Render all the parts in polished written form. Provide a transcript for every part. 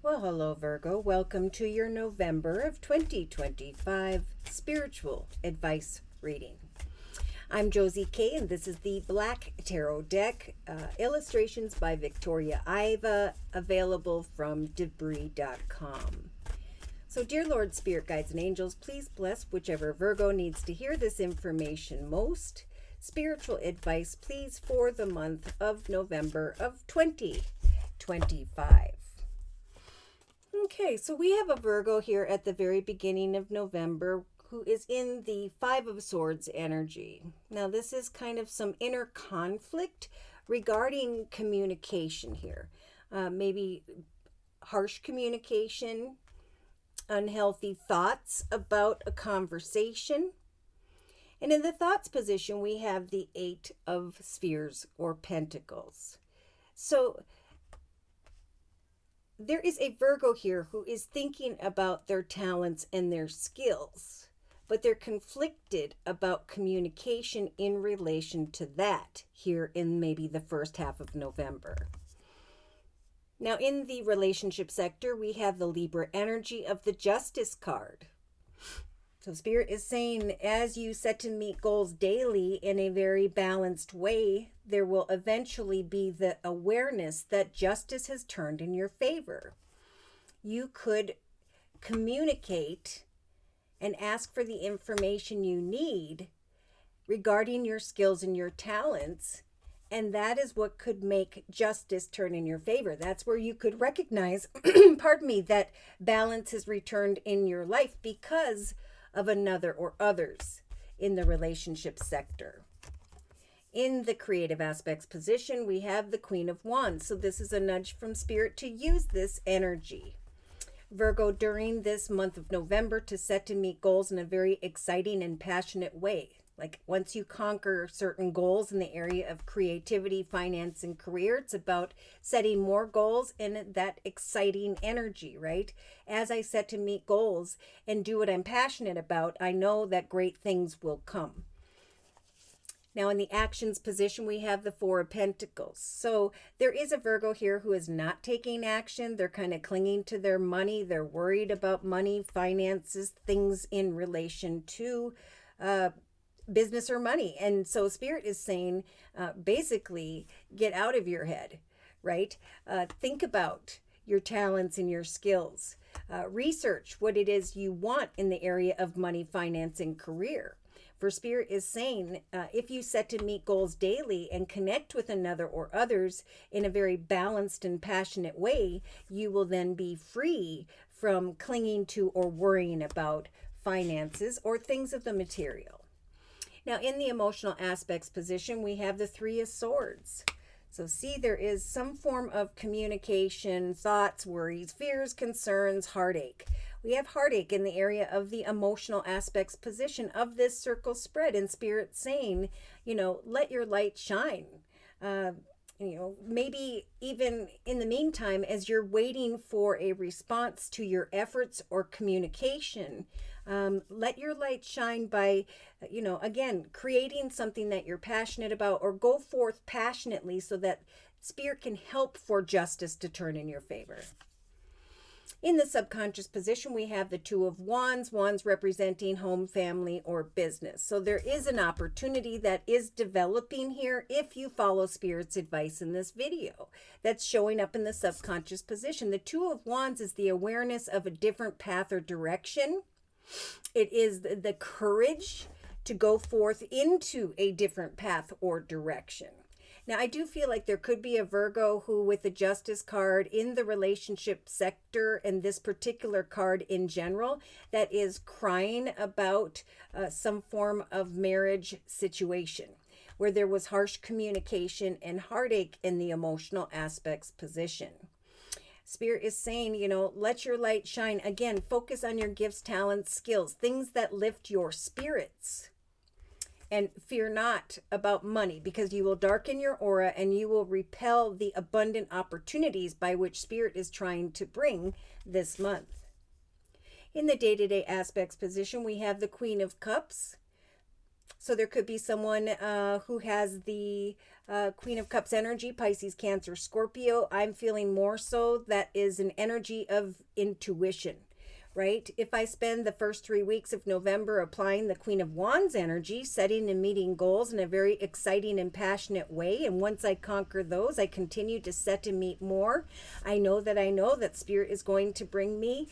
Well, hello, Virgo. Welcome to your November of 2025 spiritual advice reading. I'm Josie K, and this is the Black Tarot deck. Illustrations by Victoria Iva, available from Debris.com. So, dear Lord, Spirit Guides, and Angels, please bless whichever Virgo needs to hear this information most. Spiritual advice, please, for the month of November of 2025. Okay, so we have a Virgo here at the very beginning of November who is in the Five of Swords energy. Now, this is kind of some inner conflict regarding communication here. Maybe harsh communication, unhealthy thoughts about a conversation. And in the thoughts position, we have the Eight of Spheres or Pentacles. So there is a Virgo here who is thinking about their talents and their skills, but they're conflicted about communication in relation to that here in maybe the first half of November. Now, in the relationship sector, we have the Libra energy of the Justice card. So Spirit is saying, as you set to meet goals daily in a very balanced way, there will eventually be the awareness that justice has turned in your favor. You could communicate and ask for the information you need regarding your skills and your talents, and that is what could make justice turn in your favor. That's where you could recognize, that balance has returned in your life because of another or others in the relationship sector. In the creative aspects position, we have the Queen of Wands. So this is a nudge from Spirit to use this energy. Virgo, during this month of November, to set to meet goals in a very exciting and passionate way. Like once you conquer certain goals in the area of creativity, finance, and career, it's about setting more goals in that exciting energy, right? As I set to meet goals and do what I'm passionate about, I know that great things will come. Now, in the actions position, we have the Four of Pentacles. So there is a Virgo here who is not taking action. They're kind of clinging to their money. They're worried about money, finances, things in relation to business or money. And so Spirit is saying, basically, get out of your head, right? Think about your talents and your skills. Research what it is you want in the area of money, finance, and career. For Spirit is saying, if you set to meet goals daily and connect with another or others in a very balanced and passionate way, you will then be free from clinging to or worrying about finances or things of the material. Now, in the emotional aspects position, we have the Three of Swords. So see, there is some form of communication, thoughts, worries, fears, concerns, heartache. We have heartache in the area of the emotional aspects position of this circle spread, and Spirit saying, let your light shine. Maybe even in the meantime, as you're waiting for a response to your efforts or communication, let your light shine by, again, creating something that you're passionate about, or go forth passionately so that Spirit can help for justice to turn in your favor. In the subconscious position, we have the Two of Wands, wands representing home, family, or business. So there is an opportunity that is developing here if you follow Spirit's advice in this video. That's showing up in the subconscious position. The Two of Wands is the awareness of a different path or direction. It is the courage to go forth into a different path or direction. Now, I do feel like there could be a Virgo who, with the Justice card in the relationship sector and this particular card in general, that is crying about some form of marriage situation where there was harsh communication and heartache in the emotional aspects position. Spirit is saying, let your light shine. Again, focus on your gifts, talents, skills, things that lift your spirits. And fear not about money, because you will darken your aura and you will repel the abundant opportunities by which Spirit is trying to bring this month. In the day-to-day aspects position, we have the Queen of Cups. So there could be someone who has the Queen of Cups energy, Pisces, Cancer, Scorpio. I'm feeling more so that is an energy of intuition, right? If I spend the first 3 weeks of November applying the Queen of Wands energy, setting and meeting goals in a very exciting and passionate way, and once I conquer those, I continue to set and meet more. I know that Spirit is going to bring me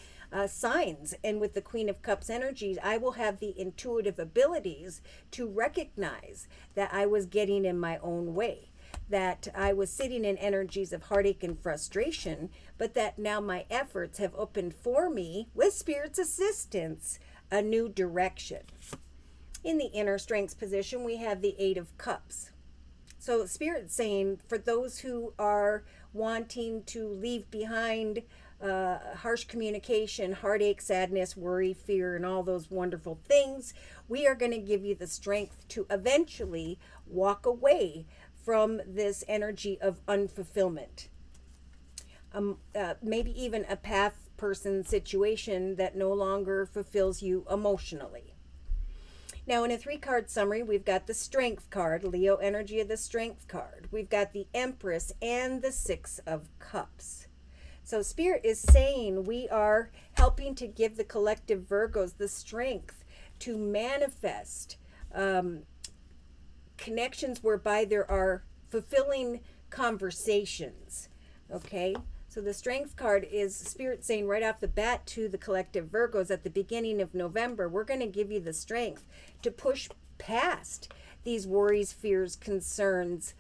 signs. And with the Queen of Cups energies, I will have the intuitive abilities to recognize that I was getting in my own way, that I was sitting in energies of heartache and frustration, but that now my efforts have opened for me, with Spirit's assistance, a new direction. In the inner strengths position, we have the Eight of Cups. So Spirit's saying, for those who are wanting to leave behind harsh communication, heartache, sadness, worry, fear, and all those wonderful things, we are going to give you the strength to eventually walk away from this energy of unfulfillment. Maybe even a path person situation that no longer fulfills you emotionally. Now, in a 3-card summary, we've got the Strength card, Leo energy of the Strength card. We've got the Empress and the Six of Cups. So Spirit is saying we are helping to give the collective Virgos the strength to manifest connections whereby there are fulfilling conversations. Okay? So the Strength card is Spirit saying right off the bat to the collective Virgos at the beginning of November, we're going to give you the strength to push past these worries, fears, concerns,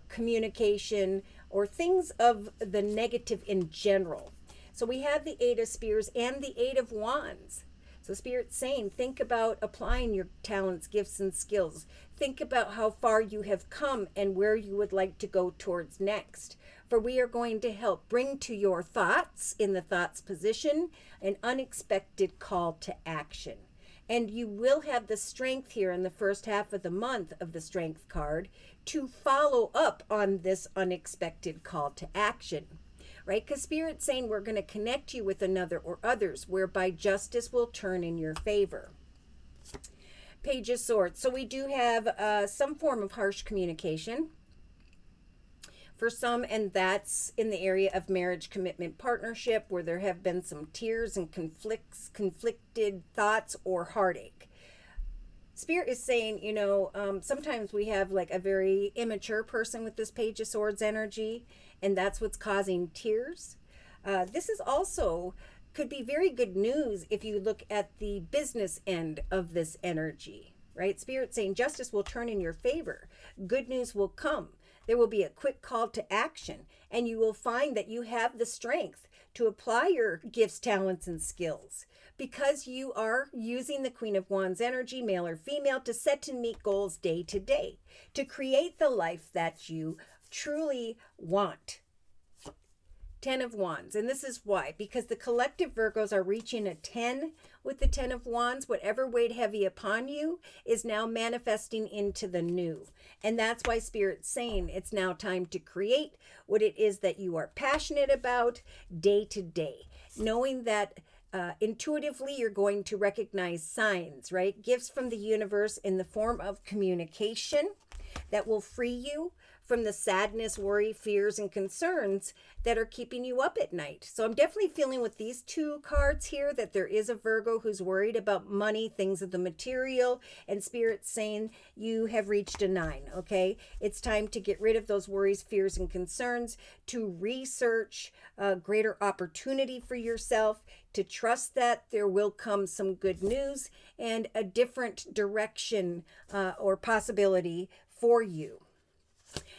communication, or things of the negative in general. So we have the Eight of Spears and the Eight of Wands. So Spirit's saying, think about applying your talents, gifts, and skills. Think about how far you have come and where you would like to go towards next. For we are going to help bring to your thoughts, in the thoughts position, an unexpected call to action. And you will have the strength here in the first half of the month of the Strength card to follow up on this unexpected call to action, right? Because Spirit's saying we're going to connect you with another or others, whereby justice will turn in your favor. Page of Swords. So we do have some form of harsh communication for some, and that's in the area of marriage, commitment, partnership, where there have been some tears and conflicted thoughts or heartache. Spirit is saying, sometimes we have like a very immature person with this Page of Swords energy, and that's what's causing tears. This is also could be very good news if you look at the business end of this energy, right? Spirit saying justice will turn in your favor. Good news will come. There will be a quick call to action, and you will find that you have the strength to apply your gifts, talents, and skills, because you are using the Queen of Wands energy, male or female, to set and meet goals day to day, to create the life that you truly want. 10 of Wands. And this is why, because the collective Virgos are reaching a 10 with the 10 of Wands. Whatever weighed heavy upon you is now manifesting into the new. And that's why Spirit's saying it's now time to create what it is that you are passionate about day to day, knowing that intuitively you're going to recognize signs, right? Gifts from the universe in the form of communication that will free you from the sadness, worry, fears, and concerns that are keeping you up at night. So I'm definitely feeling with these 2 cards here that there is a Virgo who's worried about money, things of the material, and Spirit's saying you have reached a 9, okay? It's time to get rid of those worries, fears, and concerns, to research greater opportunity for yourself, to trust that there will come some good news and a different direction or possibility for you.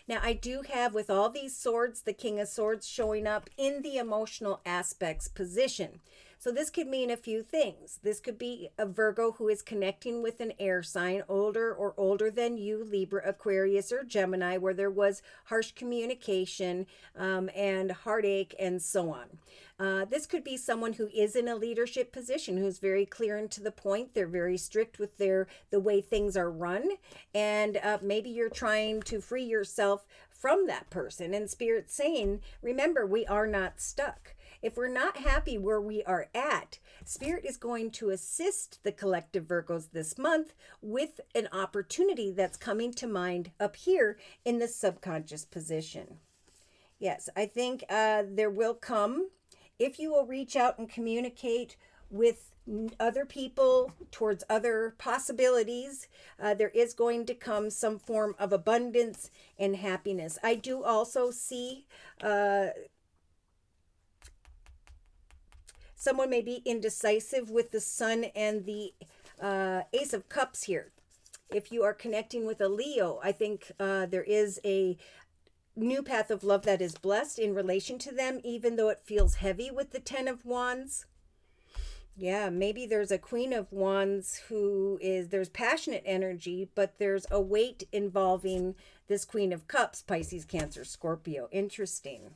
Now, I do have, with all these swords, the King of Swords showing up in the emotional aspects position. So this could mean a few things. This could be a Virgo who is connecting with an air sign, older than you, Libra, Aquarius, or Gemini, where there was harsh communication and heartache and so on. This could be someone who is in a leadership position, who's very clear and to the point. They're very strict with the way things are run. And maybe you're trying to free yourself from that person. And Spirit's saying, remember, we are not stuck. If we're not happy where we are at, Spirit is going to assist the collective Virgos this month with an opportunity that's coming to mind up here in the subconscious position. Yes, I think there will come, if you will reach out and communicate with other people towards other possibilities, there is going to come some form of abundance and happiness. I do also see someone may be indecisive with the Sun and the Ace of Cups here. If you are connecting with a Leo, I think there is a new path of love that is blessed in relation to them, even though it feels heavy with the Ten of Wands. Yeah, maybe there's a Queen of Wands there's passionate energy, but there's a weight involving this Queen of Cups, Pisces, Cancer, Scorpio. Interesting.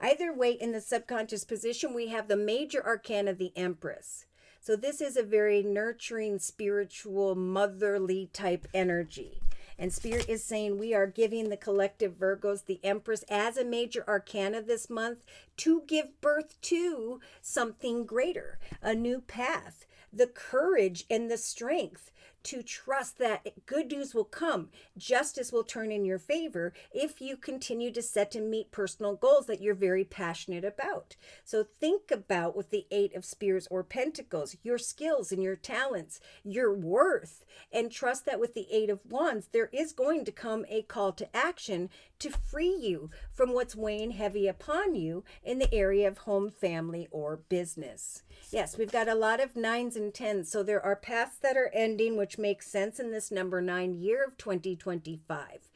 Either way, in the subconscious position, we have the major arcana, the Empress. So this is a very nurturing, spiritual, motherly type energy. And Spirit is saying we are giving the collective Virgos the Empress as a major arcana this month to give birth to something greater, a new path, the courage and the strength to trust that good news will come. Justice will turn in your favor if you continue to set and meet personal goals that you're very passionate about. So think about, with the Eight of Spears or Pentacles, your skills and your talents, your worth, and trust that with the Eight of Wands, there is going to come a call to action to free you from what's weighing heavy upon you in the area of home, family, or business. Yes, we've got a lot of 9s and 10s, so there are paths that are ending, which makes sense in this number 9 year of 2025.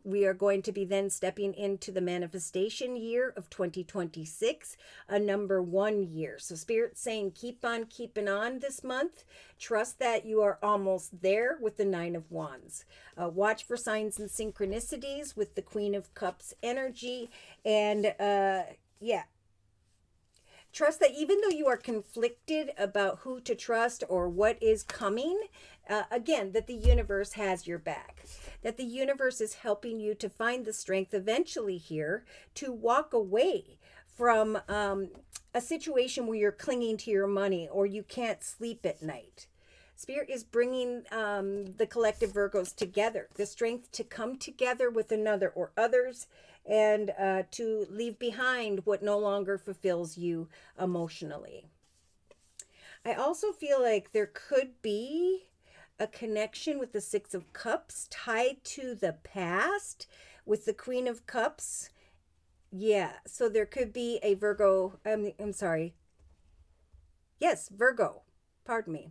We are going to be then stepping into the manifestation year of 2026, a number 1 year. So Spirit's saying keep on keeping on this month. Trust that you are almost there with the 9 of Wands. Watch for signs and synchronicities with the Queen of Cups energy. And trust that even though you are conflicted about who to trust or what is coming, again, that the universe has your back. That the universe is helping you to find the strength eventually here to walk away from a situation where you're clinging to your money or you can't sleep at night. Spirit is bringing the collective Virgos together, the strength to come together with another or others, and to leave behind what no longer fulfills you emotionally. I also feel like there could be a connection with the Six of Cups tied to the past with the Queen of Cups. Yeah, so there could be a Virgo, I'm sorry. Yes, Virgo, pardon me,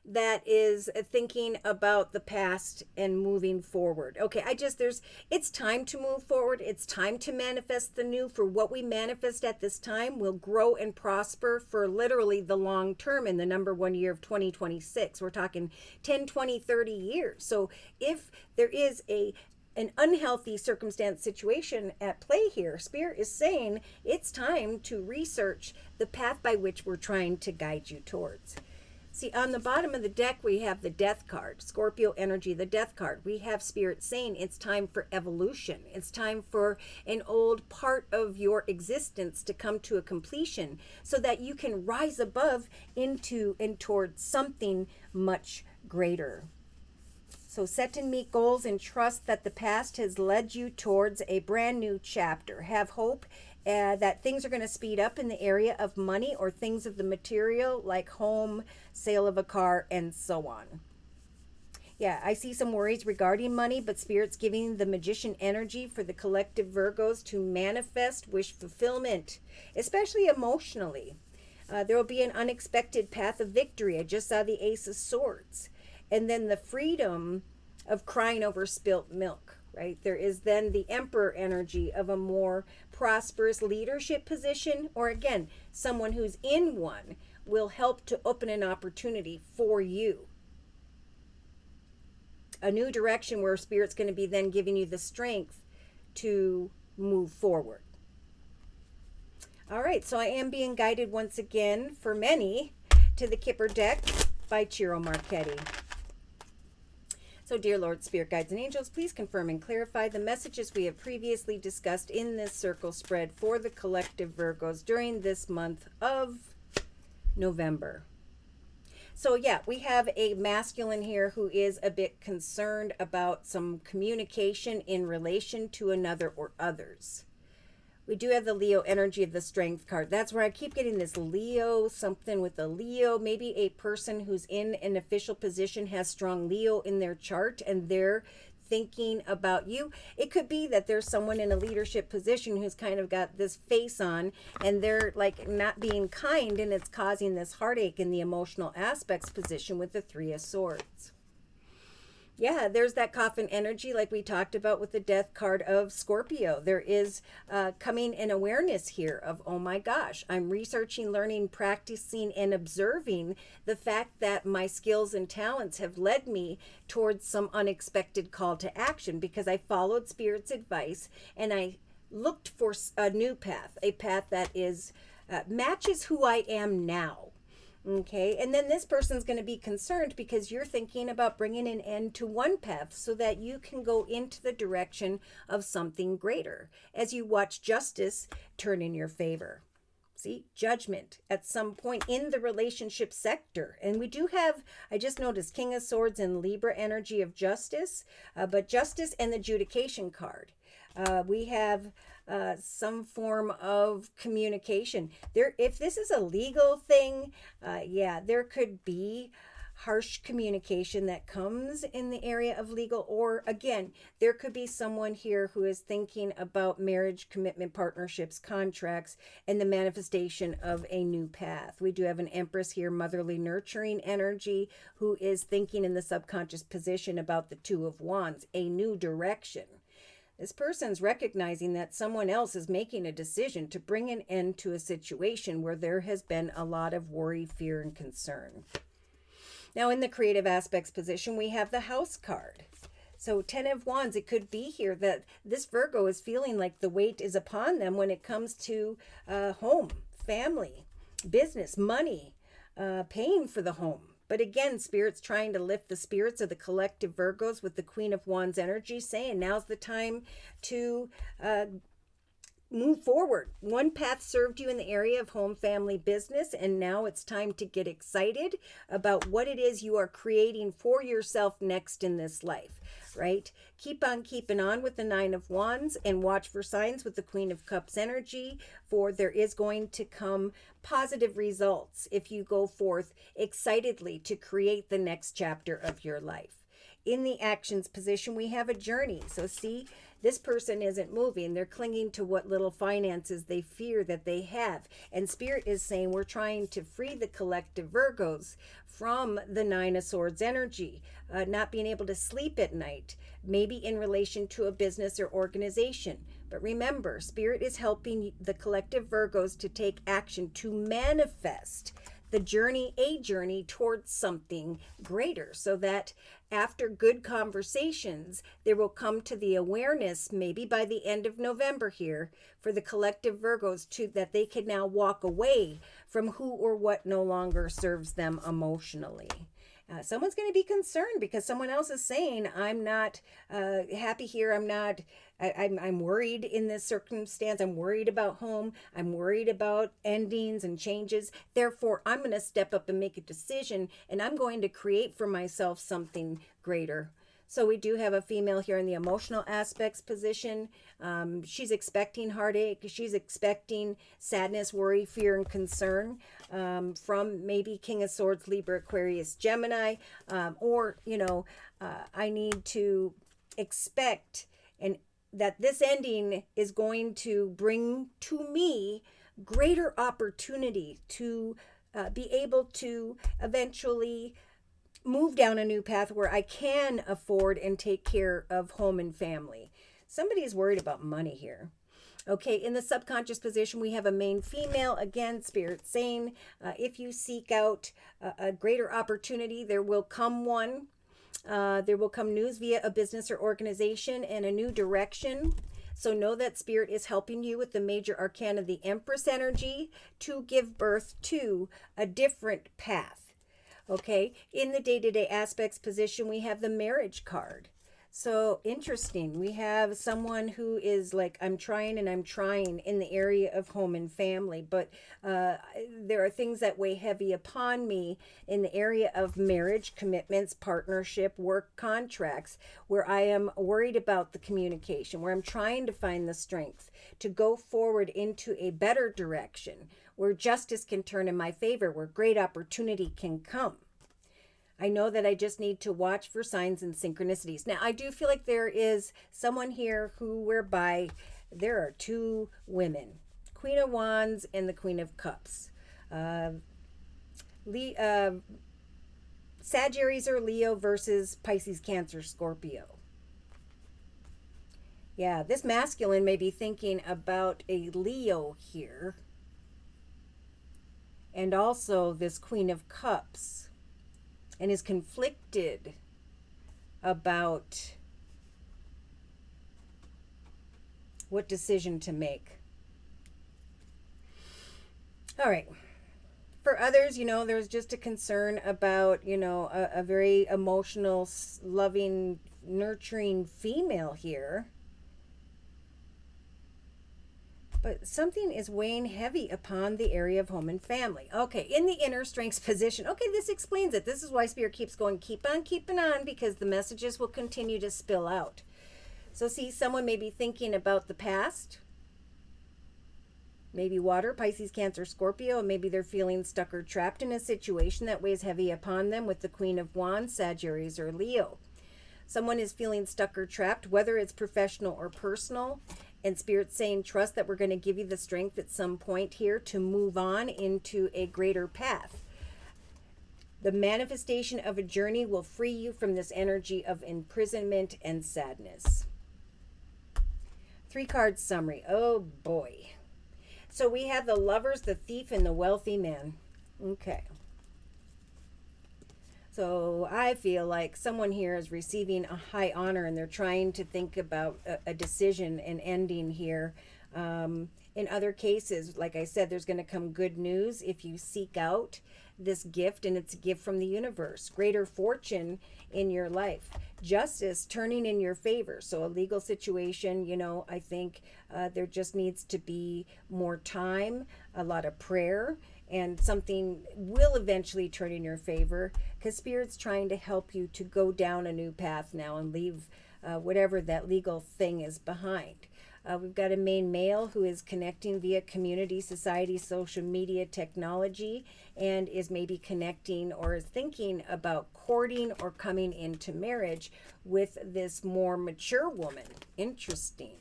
that is thinking about the past and moving forward. Okay, it's time to move forward. It's time to manifest the new. For what we manifest at this time will grow and prosper for literally the long term in the number 1 year of 2026. We're talking 10, 20, 30 years. So if there is an unhealthy circumstance situation at play here, Spirit is saying it's time to research the path by which we're trying to guide you towards. See, on the bottom of the deck, we have the Death card, Scorpio energy, the Death card. We have Spirit saying it's time for evolution. It's time for an old part of your existence to come to a completion so that you can rise above into and towards something much greater. So set and meet goals and trust that the past has led you towards a brand new chapter. Have hope that things are going to speed up in the area of money or things of the material like home, sale of a car, and so on. Yeah, I see some worries regarding money, but Spirit's giving the Magician energy for the collective Virgos to manifest wish fulfillment, especially emotionally. There will be an unexpected path of victory. I just saw the Ace of Swords. And then the freedom of crying over spilt milk, right? There is then the Emperor energy of a more prosperous leadership position, or again, someone who's in one will help to open an opportunity for you. A new direction where Spirit's going to be then giving you the strength to move forward. All right, so I am being guided once again, for many, to the Kipper deck by Ciro Marchetti. So, dear Lord, Spirit Guides and Angels, please confirm and clarify the messages we have previously discussed in this circle spread for the collective Virgos during this month of November. So, yeah, we have a masculine here who is a bit concerned about some communication in relation to another or others. We do have the Leo energy of the Strength card. That's where I keep getting this Leo, something with a Leo. Maybe a person who's in an official position has strong Leo in their chart and they're thinking about you. It could be that there's someone in a leadership position who's kind of got this face on and they're like not being kind, and it's causing this heartache in the emotional aspects position with the Three of Swords. Yeah, there's that coffin energy like we talked about with the death card of Scorpio. There is coming an awareness here of, oh my gosh, I'm researching, learning, practicing, and observing the fact that my skills and talents have led me towards some unexpected call to action because I followed Spirit's advice and I looked for a new path, a path that is matches who I am now. Okay, and then this person's going to be concerned because you're thinking about bringing an end to one path so that you can go into the direction of something greater as you watch justice turn in your favor. See, judgment at some point in the relationship sector. And we do have, I just noticed, King of Swords and Libra energy of justice, but justice and the adjudication card. We have some form of communication there. If this is a legal thing, yeah, there could be harsh communication that comes in the area of legal, or again, there could be someone here who is thinking about marriage, commitment, partnerships, contracts, and the manifestation of a new path. We do have an Empress here, motherly nurturing energy, who is thinking in the subconscious position about the Two of Wands, a new direction. This person's recognizing that someone else is making a decision to bring an end to a situation where there has been a lot of worry, fear, and concern. Now, in the creative aspects position, we have the House card. So 10 of Wands, it could be here that this Virgo is feeling like the weight is upon them when it comes to home, family, business, money, paying for the home. But again, Spirit's trying to lift the spirits of the collective Virgos with the Queen of Wands energy, saying now's the time to move forward. One path served you in the area of home, family, business, and now it's time to get excited about what it is you are creating for yourself next in this life, right? Keep on keeping on with the Nine of Wands and watch for signs with the Queen of Cups energy, for there is going to come positive results if you go forth excitedly to create the next chapter of your life. In the actions position, we have a journey. So see, this person isn't moving. They're clinging to what little finances they fear that they have. And Spirit is saying we're trying to free the collective Virgos from the Nine of Swords energy, not being able to sleep at night, maybe in relation to a business or organization. But remember, Spirit is helping the collective Virgos to take action to manifest the journey, a journey towards something greater, so that after good conversations, there will come to the awareness, maybe by the end of November here, for the collective Virgos to that they can now walk away from who or what no longer serves them emotionally. Someone's going to be concerned because someone else is saying, I'm not happy here. I'm worried in this circumstance. I'm worried about home. I'm worried about endings and changes. Therefore, I'm going to step up and make a decision, and I'm going to create for myself something greater. So we do have a female here in the emotional aspects position. She's expecting heartache. She's expecting sadness, worry, fear, and concern from maybe King of Swords, Libra, Aquarius, Gemini, or, I need to expect that this ending is going to bring to me greater opportunity to be able to eventually move down a new path where I can afford and take care of home and family. Somebody's worried about money here. Okay, in the subconscious position, we have a main female. Again, Spirit saying, if you seek out a greater opportunity, there will come one. There will come news via a business or organization and a new direction. So know that Spirit is helping you with the major arcana, the Empress energy, to give birth to a different path. Okay, in the day-to-day aspects position, we have the marriage card. So interesting. We have someone who is like, I'm trying and I'm trying in the area of home and family, but there are things that weigh heavy upon me in the area of marriage, commitments, partnership, work, contracts, where I am worried about the communication, where I'm trying to find the strength to go forward into a better direction, where justice can turn in my favor, where great opportunity can come. I know that I just need to watch for signs and synchronicities. Now, I do feel like there is someone here whereby there are two women, Queen of Wands and the Queen of Cups. Sagittarius or Leo versus Pisces, Cancer, Scorpio. Yeah, this masculine may be thinking about a Leo here. And also this Queen of Cups. And is conflicted about what decision to make. All right. For others, there's just a concern about, a very emotional, loving, nurturing female here. But something is weighing heavy upon the area of home and family. Okay, in the inner strengths position. Okay, this explains it. This is why Spirit keeps going, keep on keeping on, because the messages will continue to spill out. So see, someone may be thinking about the past. Maybe water, Pisces, Cancer, Scorpio, and maybe they're feeling stuck or trapped in a situation that weighs heavy upon them with the Queen of Wands, Sagittarius, or Leo. Someone is feeling stuck or trapped, whether it's professional or personal. And Spirit's saying, trust that we're going to give you the strength at some point here to move on into a greater path. The manifestation of a journey will free you from this energy of imprisonment and sadness. 3-card summary. Oh boy. So we have the Lovers, the Thief, and the Wealthy Man. Okay. So I feel like someone here is receiving a high honor and they're trying to think about a decision and ending here. In other cases, like I said, there's going to come good news if you seek out this gift, and it's a gift from the universe. Greater fortune in your life. Justice turning in your favor. So a legal situation, I think there just needs to be more time, a lot of prayer, and something will eventually turn in your favor, because Spirit's trying to help you to go down a new path now and leave whatever that legal thing is behind. We've got a main male who is connecting via community, society, social media, technology, and is maybe connecting or is thinking about courting or coming into marriage with this more mature woman. Interesting.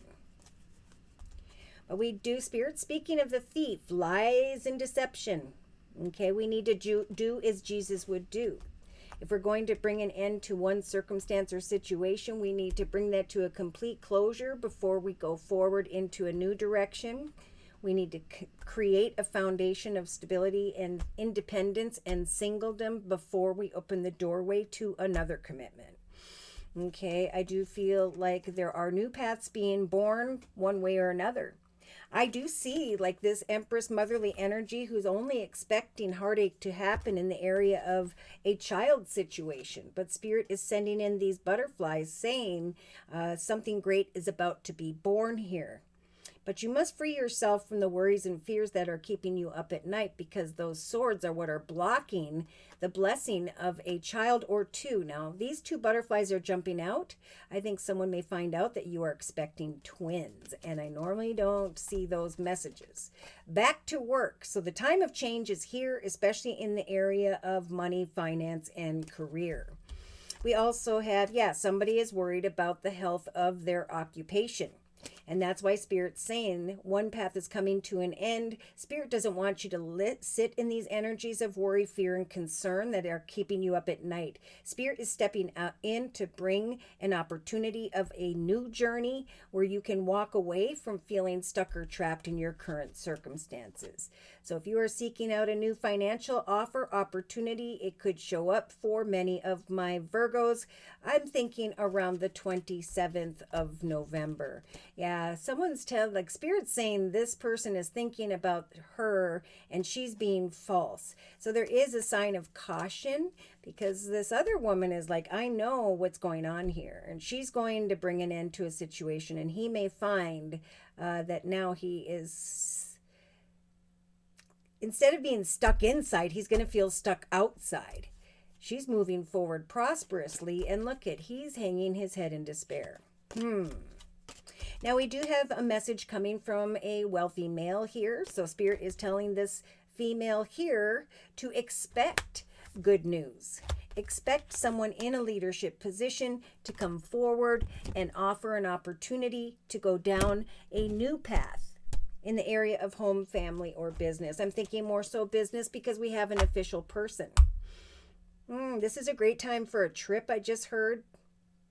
But we do, Spirit, speaking of the thief, lies and deception. Okay, we need to do as Jesus would do. If we're going to bring an end to one circumstance or situation, we need to bring that to a complete closure before we go forward into a new direction. We need to create a foundation of stability and independence and singledom before we open the doorway to another commitment. Okay, I do feel like there are new paths being born one way or another. I do see like this Empress motherly energy who's only expecting heartache to happen in the area of a child situation. But Spirit is sending in these butterflies saying something great is about to be born here. But you must free yourself from the worries and fears that are keeping you up at night, because those swords are what are blocking the blessing of a child or two. Now, these two butterflies are jumping out. I think someone may find out that you are expecting twins, and I normally don't see those messages. Back to work. So the time of change is here, especially in the area of money, finance, and career. We also have, somebody is worried about the health of their occupation. And that's why Spirit's saying one path is coming to an end. Spirit doesn't want you to sit in these energies of worry, fear, and concern that are keeping you up at night. Spirit is stepping in to bring an opportunity of a new journey where you can walk away from feeling stuck or trapped in your current circumstances. So if you are seeking out a new financial offer, opportunity, it could show up for many of my Virgos. I'm thinking around the 27th of November. Yeah, Yeah, someone's telling, like, Spirit's saying this person is thinking about her and she's being false. So there is a sign of caution because this other woman is like, I know what's going on here. And she's going to bring an end to a situation. And he may find that now he is, instead of being stuck inside, he's going to feel stuck outside. She's moving forward prosperously. And look at, he's hanging his head in despair. Now, we do have a message coming from a wealthy male here. So Spirit is telling this female here to expect good news. Expect someone in a leadership position to come forward and offer an opportunity to go down a new path in the area of home, family, or business. I'm thinking more so business because we have an official person. This is a great time for a trip, I just heard.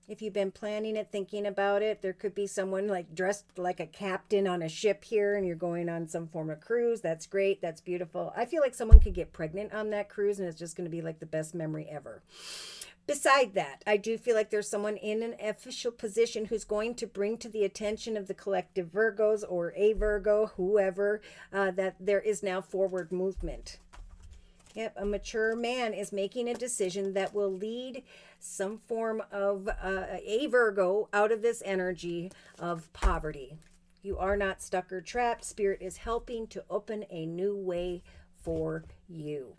If you've been planning it, thinking about it, there could be someone like dressed like a captain on a ship here and you're going on some form of cruise. That's great. That's beautiful. I feel like someone could get pregnant on that cruise and it's just going to be like the best memory ever. Beside that, I do feel like there's someone in an official position who's going to bring to the attention of the collective Virgos or a Virgo, whoever, that there is now forward movement. Yep, a mature man is making a decision that will lead some form of a Virgo out of this energy of poverty. You are not stuck or trapped. Spirit is helping to open a new way for you.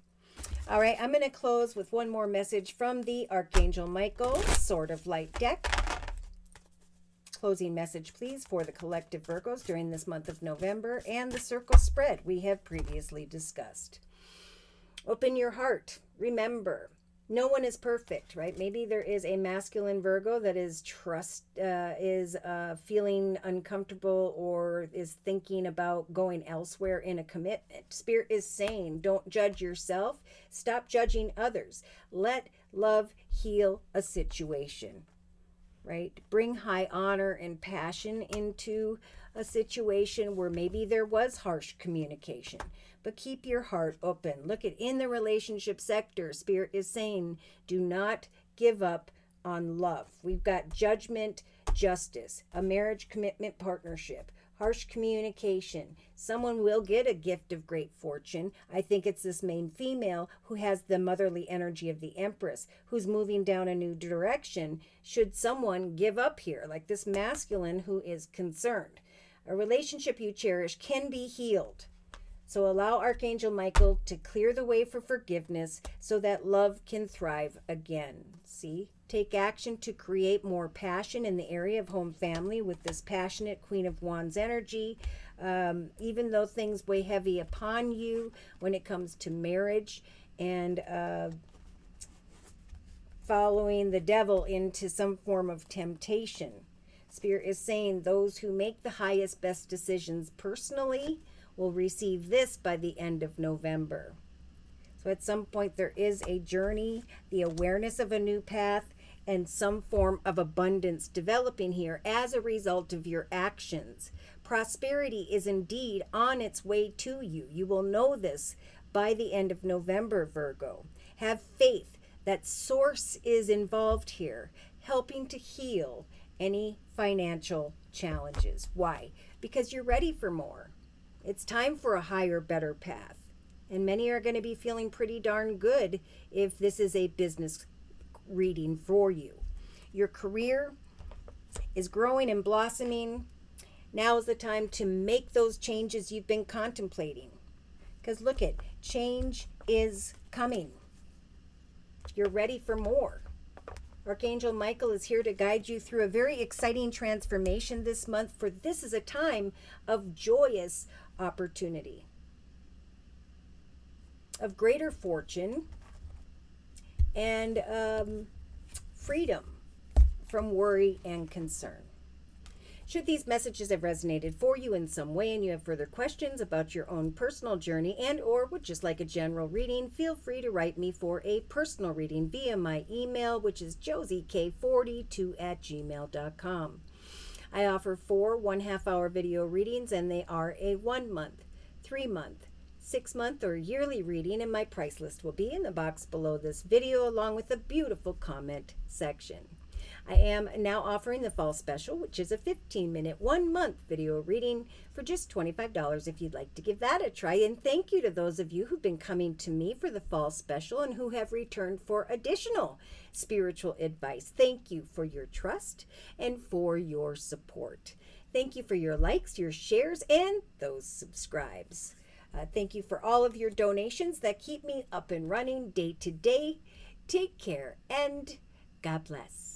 All right, I'm going to close with one more message from the Archangel Michael, Sword of Light deck. Closing message, please, for the collective Virgos during this month of November and the circle spread we have previously discussed. Open your heart. Remember, no one is perfect, right? Maybe there is a masculine Virgo that is feeling uncomfortable or is thinking about going elsewhere in a commitment. Spirit is saying, don't judge yourself. Stop judging others. Let love heal a situation, right? Bring high honor and passion into a situation where maybe there was harsh communication. But keep your heart open. Look at in the relationship sector, Spirit is saying, do not give up on love. We've got judgment, justice, a marriage, commitment, partnership, harsh communication. Someone will get a gift of great fortune. I think it's this main female who has the motherly energy of the Empress, who's moving down a new direction. Should someone give up here, like this masculine who is concerned? A relationship you cherish can be healed. So allow Archangel Michael to clear the way for forgiveness so that love can thrive again. See? Take action to create more passion in the area of home family with this passionate Queen of Wands energy. Even though things weigh heavy upon you when it comes to marriage and following the devil into some form of temptation. Spirit is saying those who make the highest, best decisions personally will receive this by the end of November. So at some point there is a journey, the awareness of a new path, and some form of abundance developing here as a result of your actions. Prosperity is indeed on its way to you. You will know this by the end of November, Virgo. Have faith that Source is involved here, helping to heal any financial challenges. Why? Because you're ready for more. It's time for a higher, better path. And many are going to be feeling pretty darn good if this is a business reading for you. Your career is growing and blossoming. Now is the time to make those changes you've been contemplating. Because look at, change is coming. You're ready for more. Archangel Michael is here to guide you through a very exciting transformation this month, for this is a time of joyous opportunity, of greater fortune, and freedom from worry and concern. Should these messages have resonated for you in some way and you have further questions about your own personal journey and or would just like a general reading, feel free to write me for a personal reading via my email, which is JosieK42@gmail.com. I offer 4 1/2-hour video readings, and they are a 1 month, 3 month, 6 month, or yearly reading, and my price list will be in the box below this video along with a beautiful comment section. I am now offering the fall special, which is a 15-minute, 1-month video reading for just $25 if you'd like to give that a try. And thank you to those of you who've been coming to me for the fall special and who have returned for additional spiritual advice. Thank you for your trust and for your support. Thank you for your likes, your shares, and those subscribes. Thank you for all of your donations that keep me up and running day to day. Take care and God bless.